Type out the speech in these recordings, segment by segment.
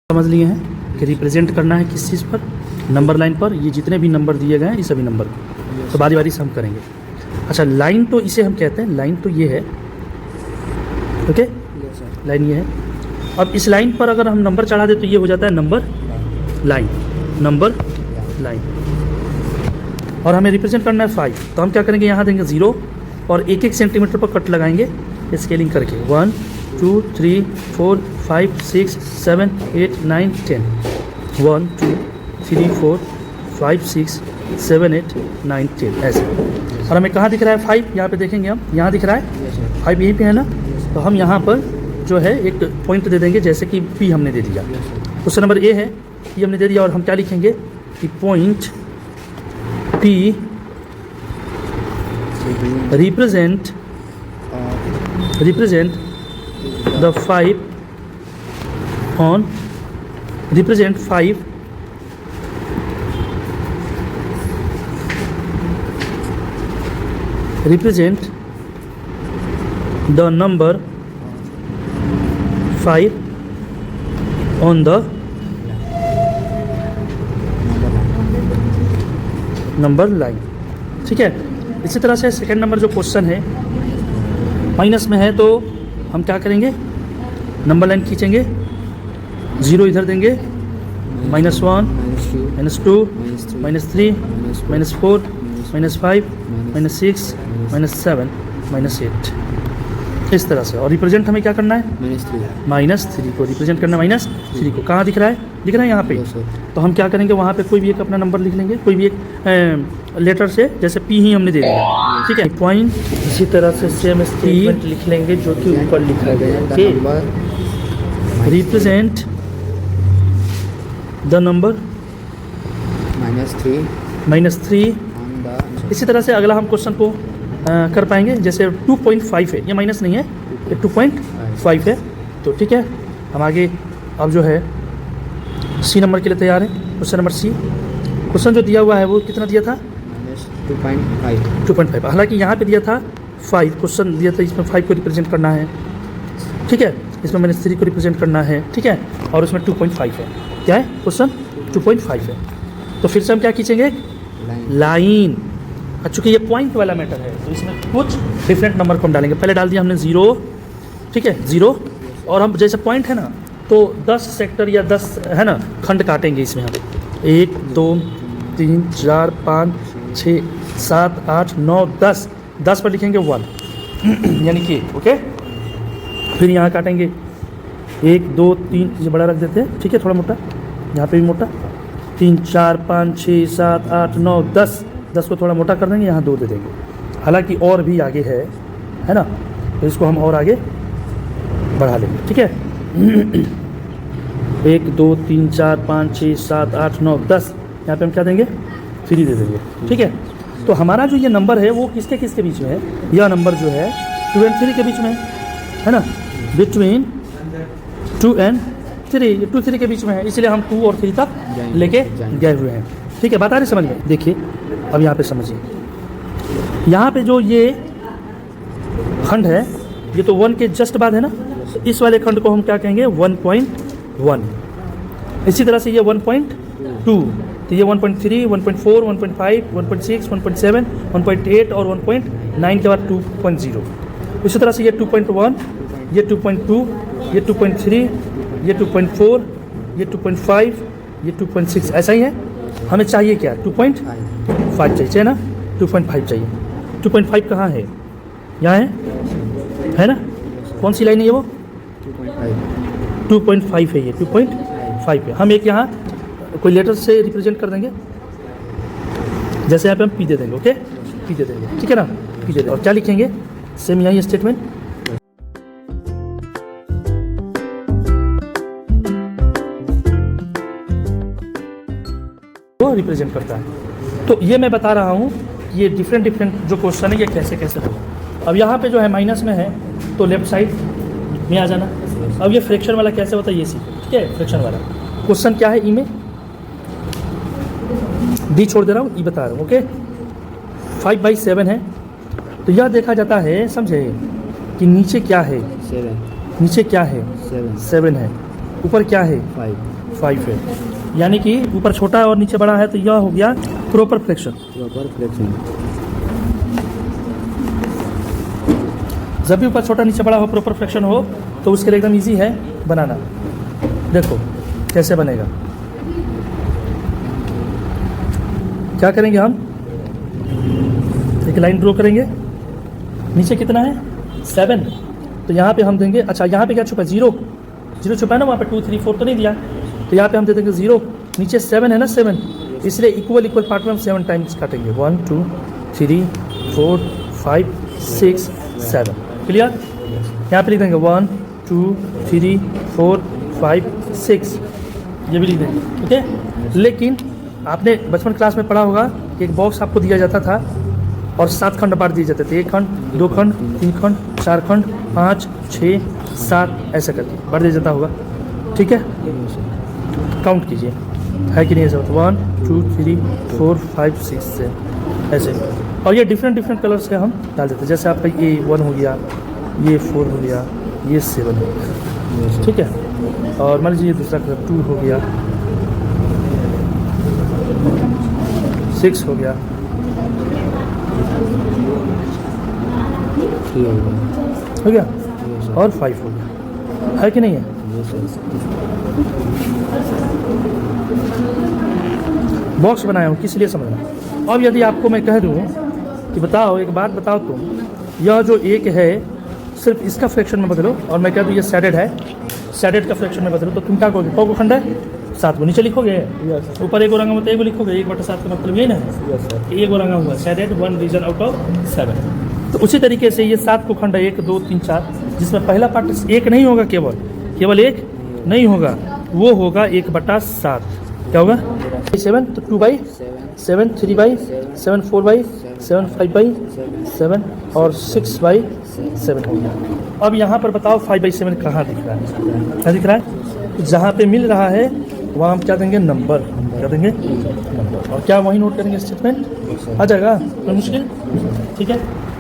समझ लिए हैं कि रिप्रेजेंट करना है किस चीज़ पर, नंबर लाइन पर। ये जितने भी नंबर दिए गए हैं ये सभी नंबर तो बारी बारी से हम करेंगे। अच्छा, लाइन तो इसे हम कहते हैं, लाइन तो ये है, ओके, लाइन ये है। अब इस लाइन पर अगर हम नंबर चढ़ा दे तो ये हो जाता है नंबर लाइन, नंबर लाइन। और हमें रिप्रेजेंट करना है 5, तो हम क्या करेंगे, यहाँ देंगे 0 और 1-1 सेंटीमीटर पर कट लगाएंगे स्केलिंग करके। 1 2 3 4 5 6 7 8 9 10, 1 2 3 4 5 6 7 8 9 10 ऐसे। और हमें कहाँ दिख रहा है 5, यहाँ पे देखेंगे हम, यहाँ दिख रहा है 5 यहीं पे है ना। तो हम यहाँ पर जो है एक पॉइंट दे देंगे, जैसे कि P हमने दे दिया, क्वेश्चन नंबर A है, P हमने दे दिया। और हम क्या लिखेंगे कि point P represent the 5 on represent 5 represent the number 5 on the number line. ठीक है, इसी तरह से सेकंड नंबर जो क्वेश्चन है माइनस में है, तो हम क्या करेंगे, नंबर लाइन खींचेंगे, 0 इधर देंगे, -1 -2 -3 -4 -5 -6 -7 -8 इस तरह से। और रिप्रेजेंट हमें क्या करना है, -3 को रिप्रेजेंट करना है, -3 को। कहाँ दिख रहा है, दिख रहा है यहाँ पे। तो हम क्या करेंगे, वहाँ पे कोई भी एक अपना नंबर लिख लेंगे, कोई भी एक लेटर से, जैसे P ही हमने दे दिया। ठीक है, पॉइंट इसी तरह से सेम स्टेटमेंट लिख लेंगे जो कि ऊपर लिखा गया है, रिप्रेजेंट द नंबर -3। इसी तरह से अगला हम क्वेश्चन को कर पाएंगे, जैसे 2.5 है, ये माइनस नहीं है, ये 2.5 है। तो ठीक है, हम आगे अब जो है C नंबर के लिए तैयार है। क्वेश्चन नंबर C, क्वेश्चन जो दिया हुआ है वो कितना दिया था, 2.5। हालांकि यहाँ पे दिया था 5, क्वेश्चन दिया था इसमें 5 को रिप्रेजेंट करना है। ठीक है, इसमें मैंने 3 को रिप्रेजेंट करना है। ठीक है, और उसमें 2.5 है। क्या है, क्वेश्चन 2.5 है। तो फिर से हम क्या खींचेंगे, लाइन। चूँकि ये पॉइंट वाला मैटर है तो इसमें कुछ डिफरेंट नंबर को हम डालेंगे। पहले डाल दिया हमने 0, ठीक है 0, और हम जैसे पॉइंट है ना, तो 10 सेक्टर या 10 है ना खंड काटेंगे इसमें हम, 1 2 3 4 5 6 7 8 9 10, 10 पर लिखेंगे 1 यानी कि ओके। फिर यहाँ काटेंगे 1 2 3, ये बड़ा रख देते हैं, ठीक है, थोड़ा मोटा, यहाँ पे भी मोटा, 3 4 5 6 7 8 9 10, 10 को थोड़ा मोटा कर देंगे, यहाँ 2 दे देंगे। हालांकि और भी आगे है ना, तो इसको हम और आगे बढ़ा लेंगे। ठीक है, 1 2 3 4 5 6 7 8 9 10, यहाँ पे हम क्या देंगे, 3 दे देंगे। ठीक है, तो हमारा जो ये नंबर है वो किसके किसके बीच में है, यह नंबर जो है 2 और 3 के बीच में है ना, बिटवीन 2 और 3, 2 3 के बीच में है, इसलिए हम 2 और 3 तक लेके गए हुए हैं। ठीक है, बात आ रही समझ में। देखिए अब यहाँ पे समझिए, यहाँ पे जो ये खंड है ये तो 1 के जस्ट बाद है ना, तो इस वाले खंड को हम क्या कहेंगे, 1.1। इसी तरह से ये 1.2, तो ये 1.3 1.4 1.5 1.6 1.7 1.8 और 1.9 के बाद 2.0। इसी तरह से ये 2.1, ये 2.2, ये 2.3, ये 2.4, ये 2.5, ये 2.6, ऐसा ही है। हमें चाहिए क्या, 2.5 चाहिए ना, 2.5 चाहिए। 2.5 कहाँ है, यहाँ है ना, कौन सी लाइन है ये, वो 2.5 है, ये 2.5 है। हम एक यहाँ कोई लेटर से रिप्रेजेंट कर देंगे, जैसे यहाँ पे हम P दे देंगे, ओके, P दे देंगे, ठीक है ना, P दे देंगे। और क्या लिखेंगे, सेम यही स्टेटमेंट, वो रिप्रेजेंट करता है। तो ये मैं बता रहा हूँ ये डिफरेंट जो क्वेश्चन है ये कैसे होगा। अब यहाँ पे जो है माइनस में है तो लेफ्ट साइड में आ जाना। अब ये फ्रैक्शन वाला कैसे होता है ये सीखो, ठीक है। फ्रैक्शन वाला क्वेश्चन क्या है, ई में डी छोड़ दे रहा हूँ, ई बता रहा हूँ, ओके। 5/7 है, तो यह देखा जाता है, समझे, कि नीचे क्या है, नीचे क्या है, 7 है, ऊपर क्या है 5 है, यानी कि ऊपर छोटा और नीचे बड़ा है, तो यह हो गया प्रॉपर फ्रैक्शन। जब भी ऊपर छोटा नीचे बड़ा हो, प्रॉपर फ्रैक्शन हो, तो उसके लिए एकदम इजी है बनाना। देखो कैसे बनेगा, क्या करेंगे हम, एक लाइन ड्रॉ करेंगे, नीचे कितना है 7, तो यहाँ पे हम देंगे, अच्छा यहाँ पे क्या छुपा है 0 छुपा है ना, वहाँ पे 2 3 4 तो नहीं दिया, तो यहाँ पे हम दे देंगे 0, नीचे 7 है ना 7, इसलिए इक्वल पार्ट में हम 7 टाइम्स काटेंगे, 1 2 3 4 5 6 7। क्लियर, यहाँ पे लिख देंगे 1 2 3 4 5 6, ये भी लिख देंगे। ठीक है, लेकिन आपने बचपन क्लास में पढ़ा होगा कि एक बॉक्स आपको दिया जाता था और 7 खंड बांट दिए जाते थे, 1 खंड 2 खंड 3 खंड 4 खंड 5 6 7 ऐसा करके बांट दिया जाता होगा। ठीक है, काउंट कीजिए है कि नहीं ऐसा, 1 2 3 4 5 6 7 ऐसे, और ये डिफरेंट कलर से हम डाल देते हैं, जैसे आपका ये 1 हो गया, ये 4 हो गया, ये 7 हो गया। ठीक है, और मान लीजिए दूसरा कलर 2 हो गया, 6 हो गया, 3 हो गया और 5 हो गया, है कि नहीं है। बॉक्स बनाया हूँ किस लिए समझना। अब यदि आपको मैं कह दूँ कि बताओ, एक बात बताओ तुम, यह जो 1 है सिर्फ इसका फ्रैक्शन में बदलो, और मैं कह दूँ ये सैडेड है, सैडेड का फ्रैक्शन में बदलो, तो तुम क्या कहोगे, को खंड है 7 को नीचे लिखोगे, ऊपर 1 रंगा मतलब 1 लिखोगे, 1/7 का मतलब ये ना 1 रंगा हुआ, सैडेड 1 रीजन आउट ऑफ 7। तो उसी तरीके से ये 7 को खंड है 1 2 3 4, जिसमें पहला पार्ट 1 नहीं होगा, केवल 1 नहीं होगा, वो होगा 1/7। क्या होगा 7, तो 2/7, 3/7, 4/7, 5/7 और 6/7 हो गया। अब यहाँ पर बताओ 5/7 कहाँ दिख रहा है, क्या दिख रहा है, जहाँ पे मिल रहा है वहाँ हम क्या देंगे, नंबर, क्या देंगे नंबर, और क्या वही नोट करेंगे, स्टेटमेंट आ जाएगा, कोई मुश्किल। ठीक है,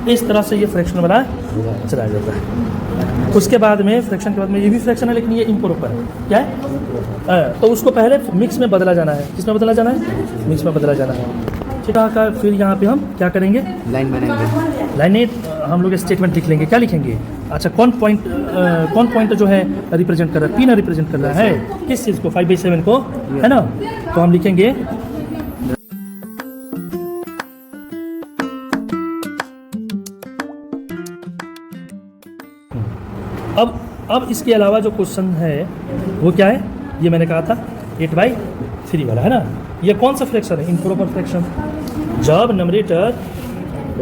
इस तरह से ये फ्रैक्शन बना चला जाता है। उसके बाद में फ्रैक्शन के बाद में ये भी फ्रैक्शन है, लेकिन ये इम्प्रॉपर है, क्या है, तो उसको पहले मिक्स में बदला जाना है, किसमें बदला जाना है, मिक्स में बदला जाना है। ठीक है, फिर यहाँ पे हम क्या करेंगे, लाइन बनाएंगे, लाइन हम लोग स्टेटमेंट लिख लेंगे, क्या लिखेंगे, अच्छा कौन पॉइंट जो है रिप्रेजेंट कर रहा है, P ना रिप्रेजेंट कर रहा है किस चीज़ को, 5/7 को, है ना, तो हम लिखेंगे अब इसके अलावा जो क्वेश्चन है वो क्या है, ये मैंने कहा था 8/3 वाला, है ना, ये कौन सा फ्रैक्शन है, इम्प्रॉपर फ्रैक्शन, जब नंबरेटर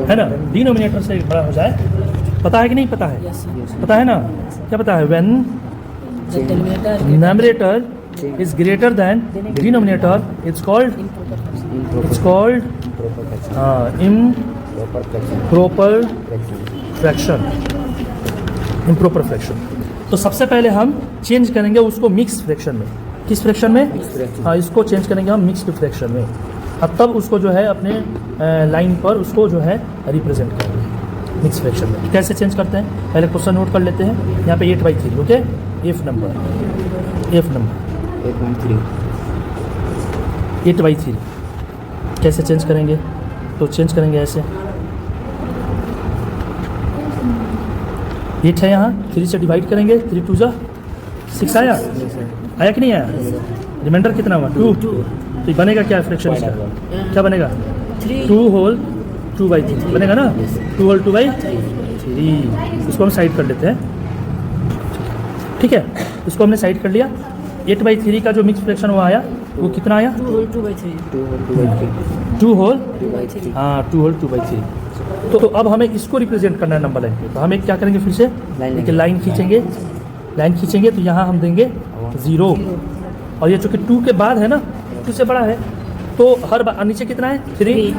है ना डिनोमिनेटर से बड़ा हो जाए, पता है कि नहीं पता है, पता है ना, क्या पता है, when numerator is greater than denominator, it's called improper fraction। तो सबसे पहले हम चेंज करेंगे उसको मिक्स फ्रैक्शन में, किस फ्रैक्शन में, हाँ इसको चेंज करेंगे हम मिक्स फ्रैक्शन में, अब तब उसको जो है अपने लाइन पर उसको जो है रिप्रेजेंट करेंगे मिक्स फ्रैक्शन में। कैसे चेंज करते हैं, पहले क्वेश्चन नोट कर लेते हैं, यहाँ पे 8/3, ओके, एफ नंबर 8/3 कैसे चेंज करेंगे, तो चेंज करेंगे ऐसे, 8 है यहाँ, 3 से डिवाइड करेंगे, 3 2 जा 6 आया कि नहीं आया, रिमाइंडर कितना हुआ 2, तो बनेगा क्या फ्रैक्शन इसका, क्या बनेगा 2 होल 2/3 बनेगा ना, 2 होल 2/3, इसको हम साइड कर लेते हैं। ठीक है, इसको हमने साइड कर लिया। 8/3 का जो मिक्स फ्रैक्शन वो आया, वो कितना आया 2 होल 2/3, हाँ 2 होल 2/3। तो अब हमें इसको रिप्रेजेंट करना है नंबर लाइन पे, तो हम एक क्या करेंगे, फिर से लाइन खींचेंगे, तो यहाँ हम देंगे 0, और ये चूँकि 2 के बाद है ना, 2 से बड़ा है, तो हर बार नीचे कितना है 3,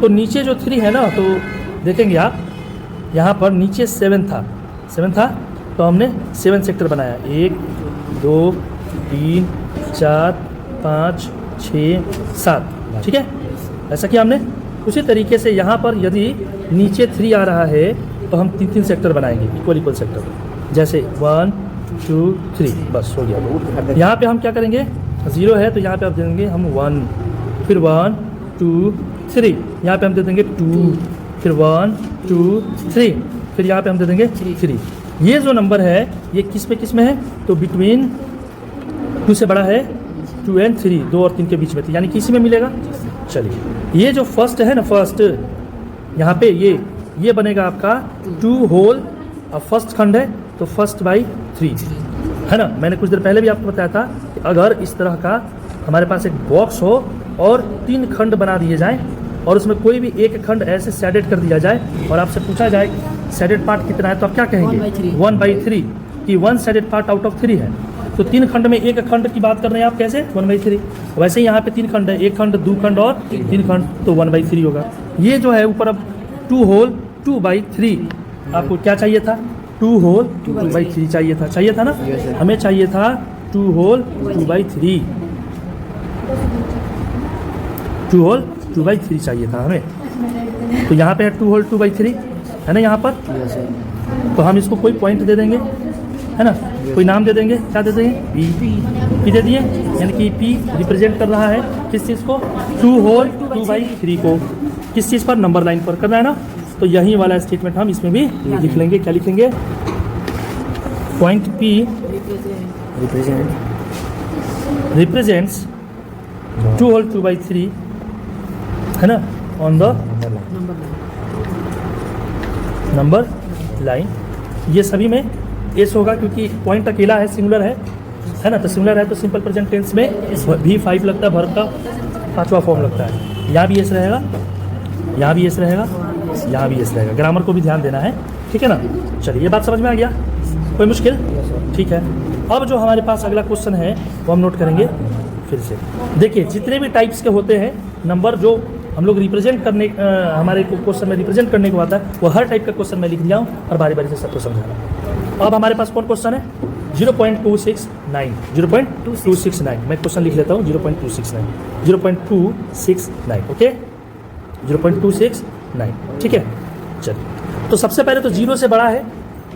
तो नीचे जो 3 है ना, तो देखेंगे आप यहाँ पर नीचे 7 था, तो हमने 7 सेक्टर बनाया, 1 2 3 4 5 6 7, ठीक है, ऐसा किया हमने। उसी तरीके से यहाँ पर यदि नीचे 3 आ रहा है तो हम 3 सेक्टर बनाएंगे, इक्वल सेक्टर, जैसे 1 2 3, बस हो गया। यहाँ पे हम क्या करेंगे, 0 है तो यहाँ पे आप दे देंगे हम 1, फिर 1 2 3, यहाँ पे हम दे देंगे 2, फिर 1 2 3, फिर यहाँ पे हम दे देंगे 3। ये जो नंबर है ये किस में है, तो बिटवीन 2 से बड़ा है 2 और 3, 2 और 3 के बीच में थी, यानी कि इसी में मिलेगा। चलिए ये जो फर्स्ट है ना, फर्स्ट यहाँ पे ये बनेगा आपका 2 होल, अब फर्स्ट खंड है तो फर्स्ट बाई 3 है ना। मैंने कुछ देर पहले भी आपको बताया था कि अगर इस तरह का हमारे पास एक बॉक्स हो और 3 खंड बना दिए जाएं और उसमें कोई भी एक खंड ऐसे शेडेड कर दिया जाए और आपसे पूछा जाए शेडेड पार्ट कितना है, तो आप क्या कहेंगे 1/3, कि 1 शेडेड पार्ट आउट ऑफ 3 है। तो 3 खंड में एक खंड की बात कर रहे हैं आप, कैसे 1/3। वैसे ही यहाँ पे 3 खंड है, 1 खंड 2 खंड और 3 खंड, तो 1/3 होगा। ये जो है ऊपर अब 2 होल 2/3, आपको क्या चाहिए था 2 होल 2/3 चाहिए था ना, हमें चाहिए था 2 होल 2/3, 2 होल 2/3 चाहिए था हमें। तो यहाँ पे है 2 होल 2/3 है ना यहाँ पर, तो हम इसको कोई पॉइंट दे देंगे है ना, कोई नाम दे देंगे, क्या दे देंगे पी दे दिए, यानी कि पी रिप्रेजेंट कर रहा है किस चीज़ को, 2 होल 2/3 को, किस चीज़ पर, नंबर लाइन पर करना है ना। तो यही वाला स्टेटमेंट हम इसमें भी लिख लेंगे, क्या लिखेंगे, पॉइंट पी रिप्रेजेंट्स 2 होल 2/3 है ना ऑन द नंबर लाइन। ये सभी में एस होगा क्योंकि पॉइंट अकेला है, सिंगुलर है ना, तो सिंगुलर है तो सिंपल प्रेजेंट टेंस में भी 5 लगता है, वर्ब का 5वां फॉर्म लगता है। यहाँ भी एस रहेगा, यहाँ भी एस रहेगा, यहाँ भी एस रहेगा, ग्रामर को भी ध्यान देना है, ठीक है ना। चलिए ये बात समझ में आ गया, कोई मुश्किल, ठीक है। अब जो हमारे पास अगला क्वेश्चन है वो हम नोट करेंगे फिर से। देखिए जितने भी टाइप्स के होते हैं नंबर जो हम लोग रिप्रेजेंट करने हमारे क्वेश्चन में रिप्रेजेंट करने को आता है, वो हर टाइप का क्वेश्चन मैं लिख दिया हूँ और बारी बारी से सबको समझा रहा हूँ। अब हमारे पास कौन क्वेश्चन है 0.269, 0.269, मैं क्वेश्चन लिख लेता हूँ 0.269, 0.269, ओके 0.269, ठीक है। चलिए तो सबसे पहले तो 0 से बड़ा है,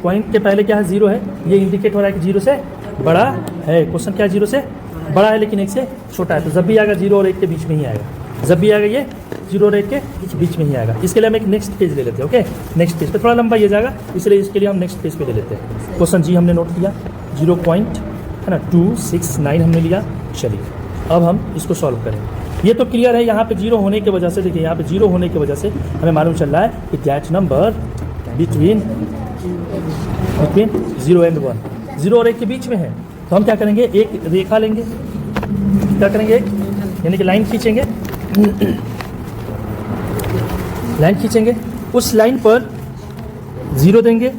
पॉइंट के पहले क्या है 0 है, ये इंडिकेट हो रहा है कि 0 से बड़ा है। क्वेश्चन क्या है 0 से बड़ा है लेकिन 1 से छोटा है, तो जब भी आएगा 0 और 1 के बीच में ही आएगा, जब भी आएगा ये 0 और 1 के बीच में ही आएगा। इसके लिए हम एक नेक्स्ट पेज ले लेते हैं, ओके नेक्स्ट पेज पे थोड़ा लंबा ये जाएगा, इसलिए इसके लिए हम नेक्स्ट पेज पे ले लेते हैं। क्वेश्चन जी हमने नोट किया 0.269 हमने लिया। चलिए अब हम इसको सॉल्व करेंगे। ये तो क्लियर है, यहाँ पे 0 होने की वजह से, देखिए यहाँ पे 0 होने की वजह से हमें मालूम चल रहा है कि दैट नंबर बिटवीन 0 एंड 1, 0 और 1 के बीच में है। तो हम क्या करेंगे, एक रेखा लेंगे, क्या करेंगे यानी कि लाइन खींचेंगे, लाइन खींचेंगे, उस लाइन पर 0 देंगे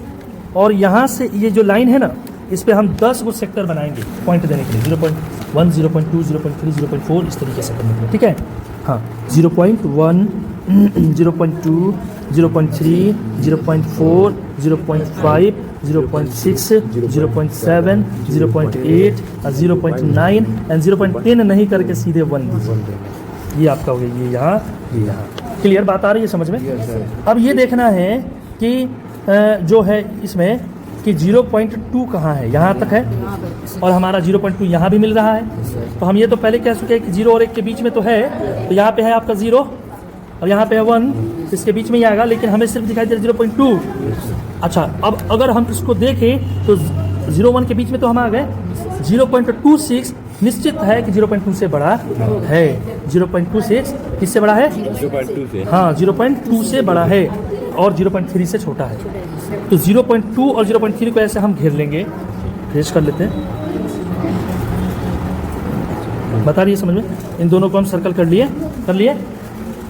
और यहाँ से ये जो लाइन है ना इस पे हम 10 वो सेक्टर बनाएंगे पॉइंट देने के लिए, 0.1 0.2 0.3 0.4 इस तरीके से करने के लिए, ठीक है। हाँ 0.1 0.2 0.3 0.4 0.5 0.6 0.7 0.8 0.9 एंड 0.10 नहीं करके सीधे 1 दीजिए। ये आपका हो गया, ये यहाँ क्लियर बात आ रही है समझ में। अब ये देखना है कि जो है इसमें कि 0.2 कहाँ है, यहाँ तक है और हमारा 0.2 यहाँ भी मिल रहा है। तो हम ये तो पहले कह चुके हैं कि 0 और 1 के बीच में तो है, तो यहाँ पे है आपका 0 और यहाँ पे है 1, इसके बीच में ही आएगा, लेकिन हमें सिर्फ दिखाई दे रहा है 0.2। अच्छा अब अगर हम इसको देखें तो 0-1 के बीच में तो हम आ गए, 0.26 निश्चित है कि 0.2 से बड़ा है, 0.26 किससे बड़ा है 0.2 से, हाँ 0.2 से बड़ा है और 0.3 से छोटा है। तो 0.2 और 0.3 को ऐसे हम घेर लेंगे, घेर कर लेते हैं, बता रही है समझ में। इन दोनों को हम सर्कल कर लिए।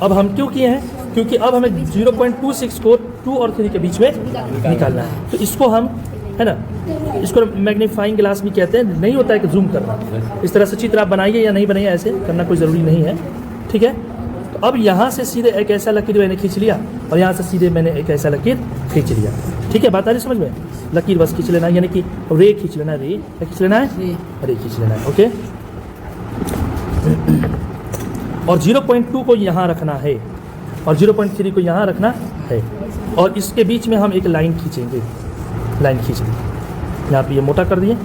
अब हम क्यों किए हैं, क्योंकि अब हमें 0.26 को 2 और 3 के बीच में निकालना है। तो इसको हम है ना, इसको मैग्नीफाइंग ग्लास भी कहते हैं, नहीं होता है कि जूम करना। इस तरह से चित्र आप बनाइए या नहीं बनाइए, ऐसे करना कोई ज़रूरी नहीं है, ठीक है। तो अब यहाँ से सीधे एक ऐसा लकीर मैंने खींच लिया और यहाँ से सीधे मैंने एक ऐसा लकीर खींच लिया, ठीक है। बात आ रही समझ में, लकीर बस खींच लेना, यानी कि रे खींच लेना, रे खींच लेना है, रे खींच लेना है, ओके। और 0.2 को यहाँ रखना है और 0.3 को यहाँ रखना है और इसके बीच में हम एक लाइन खींचेंगे, लाइन खींच लेंगे, यहाँ पे ये मोटा कर दिए,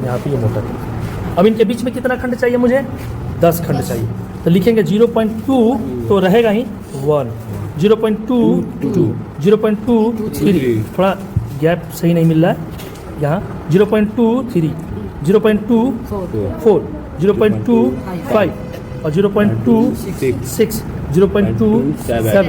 यहाँ पे ये मोटा कर दिए। अब इनके बीच में कितना खंड चाहिए मुझे? 10 खंड चाहिए। तो लिखेंगे 0.2 तो रहेगा ही 1, 0.2 2, 0.2 3, थोड़ा गैप सही नहीं मिल रहा है यहाँ, 0.23, 0.2 4, 0.25 और 0.26, 0.27,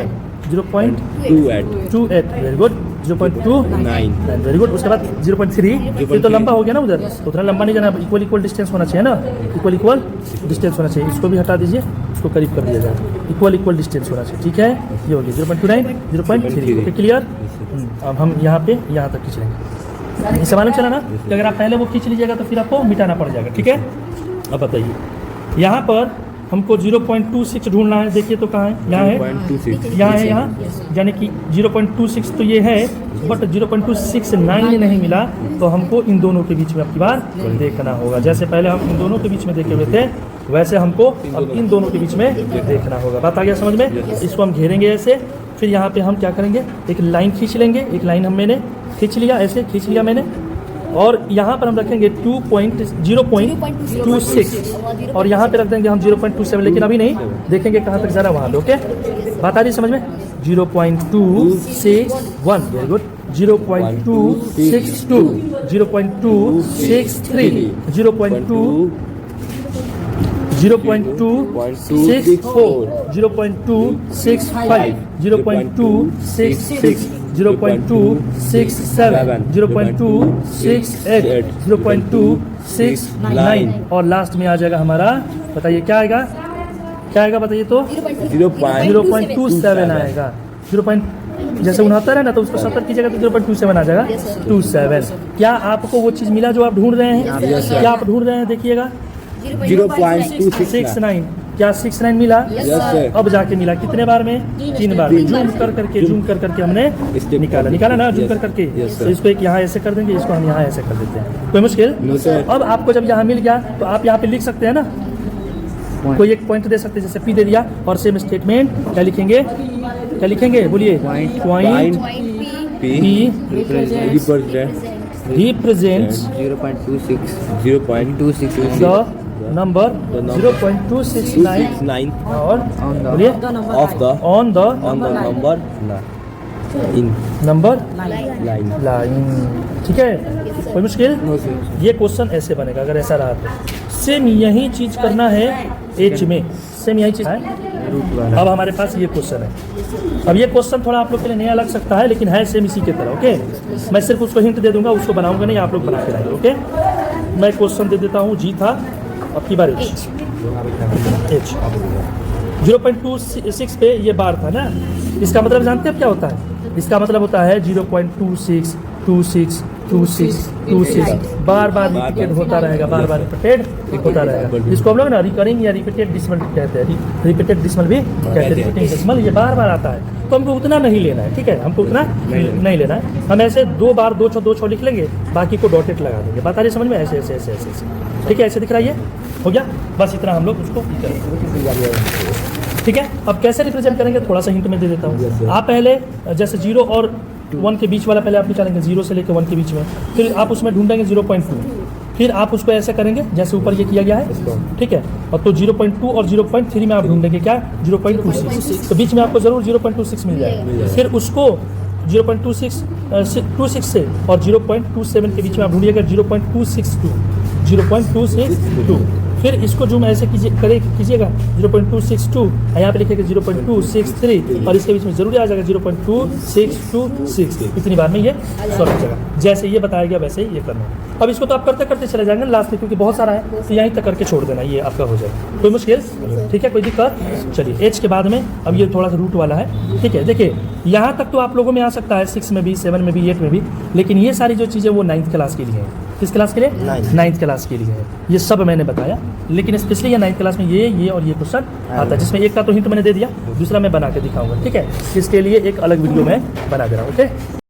0.28, वेरी गुड, 0.29, वेरी गुड। उसके बाद 0.3, ये तो लंबा हो गया ना उधर, तो उतना लंबा नहीं जाना, इक्वल इक्वल डिस्टेंस होना चाहिए ना, इक्वल डिस्टेंस होना चाहिए। इसको भी हटा दीजिए, इसको करीब कर दिया जाए, इक्वल डिस्टेंस होना चाहिए, ठीक है। ये हो गया 0.29, 0.3, ओके क्लियर। अब हम यहाँ पे यहाँ तक खींच लेंगे। इससे मालूम चला ना कि अगर आप पहले वो खींच लीजिएगा तो फिर आपको मिटाना पड़ जाएगा, ठीक है। अब बताइए यहाँ पर हमको 0.26 ढूंढना है, देखिए तो कहाँ है, यहाँ है, यहाँ है, यहाँ, यानी कि 0.26 तो ये है, बट 0.269 नहीं मिला, तो हमको इन दोनों के बीच में अब की बार देखना होगा। जैसे पहले हम इन दोनों के बीच में देखे हुए थे, वैसे हमको अब इन दोनों के बीच में देखना होगा। बात आ गया समझ में? इसको हम घेरेंगे ऐसे, फिर यहाँ पे हम क्या करेंगे, एक लाइन खींच लेंगे, एक लाइन मैंने खींच लिया, ऐसे खींच लिया मैंने, और यहाँ पर हम रखेंगे 0.26 और यहाँ पे रख देंगे हम 0.27, लेकिन अभी नहीं, देखेंगे कहाँ तक जा रहा है वहाँ पे, ओके। बात आ रही समझ में? 0.261, वेरी गुड, 0.262, 0.263, 0.264, 0.265, 0.266, 0.267, 0.268, 0.269 और लास्ट में आ जाएगा हमारा, बताइए क्या आएगा, क्या आएगा बताइए तो? 0.27 आएगा। 0. जैसे 69 है ना, तो उसको 70 कीजिएगा तो 0.27 आ जाएगा, 27। क्या आपको वो चीज़ मिला जो आप ढूंढ रहे हैं? क्या आप ढूंढ रहे हैं? देखिएगा 0.269, क्या 69 मिला? अब जाके मिला कितने बार में? 3 बार में। जूम कर करके हमने निकाला ना, जूम कर करके। तो इसको एक यहाँ ऐसे कर देंगे, इसको हम यहाँ ऐसे कर देते हैं, कोई मुश्किल? अब आपको जब यहाँ मिल गया तो आप यहाँ पे लिख सकते हैं ना, कोई एक पॉइंट दे सकते हैं, जैसे P दे दिया, और सेम स्टेटमेंट क्या लिखेंगे, क्या लिखेंगे बोलिए? Point P represents 0.26 the number 0.269 और बोलिए on the number line, ठीक है। कोई मुश्किल? ये क्वेश्चन ऐसे बनेगा अगर ऐसा रहा तो। सेम यही चीज करना है H में, सेम यही चीज है। अब हमारे पास ये क्वेश्चन है, अब ये क्वेश्चन थोड़ा आप लोग के लिए नया लग सकता है, लेकिन है सेम इसी के तरह, ओके। मैं सिर्फ उसको हिंट दे दूंगा, उसको बनाऊंगा नहीं, आप लोग बना के लाएंगे, ओके। मैं क्वेश्चन दे देता हूँ, जी था, अब की बार H 0.26 पे ये बार था ना, इसका मतलब जानते हैं क्या होता है? इसका मतलब होता है 0.26 26 26 26 बार बार रिपीटेड होता रहेगा, बार बार रिपीटेड होता रहेगा। इसको हम लोग ना रिकरिंग या रिपीटेड डिसिमल कहते हैं, रिपीटेड डिसिमल भी कहते हैं। रिपीटिंग डिसिमल ये बार बार आता है, तो हमको उतना नहीं लेना है, ठीक है, हमको उतना नहीं लेना है। हम ऐसे 2 बार 2 छः लिख लेंगे, बाकी को डॉटेड लगा देंगे। बात आ रही समझ में? ऐसे ऐसे ऐसे ऐसे, ठीक है, ऐसे दिख रहा है, ये हो गया, बस इतना हम लोग उसको करेंगे, ठीक है। अब कैसे रिप्रेजेंट करेंगे, थोड़ा सा हिंट में दे देता हूँ। आप पहले जैसे 0 और 1 के बीच वाला पहले आप निकालेंगे, 0 से लेकर 1 के बीच में, फिर आप उसमें ढूंढेंगे 0.2, फिर आप उसको ऐसे करेंगे जैसे ऊपर ये किया गया है, ठीक है। और तो 0.2 और 0.3 में आप ढूंढेंगे क्या? 0.26, तो बीच में आपको जरूर 0.26 मिल जाएगा। फिर उसको 0.26 से और 0.27 के बीच में आप ढूंढिएगा 0.262, फिर इसको जूम ऐसे कीजिएगा 0.262, यहाँ पे लिखेगा 0.263 और इसके बीच में जरूर आ जाएगा 0.2626। इतनी बार में ये सॉल्व हो जाएगा। जैसे ये बताया गया वैसे ही ये करना है। अब इसको तो आप करते करते चले जाएंगे लास्ट में, क्योंकि बहुत सारा है, तो यहीं तक करके छोड़ देना, ये आपका हो जाएगा। कोई मुश्किल? ठीक है, कोई दिक्कत? चलिए H के बाद में अब ये थोड़ा सा रूट वाला है, ठीक है। देखिए यहाँ तक तो आप लोगों में आ सकता है, 6 में भी, 7 में भी, 8 में भी, लेकिन ये सारी जो चीज़ें वो 9th क्लास के लिए है। किस क्लास के लिए? 9th क्लास के लिए है। ये सब मैंने बताया, लेकिन स्पेशली ये 9th क्लास में ये और ये क्वेश्चन आता है, जिसमें एक का तो हिंट मैंने दे दिया, दूसरा मैं बना के दिखाऊंगा, ठीक है। इसके लिए एक अलग वीडियो मैं बना दे रहा हूँ, ओके।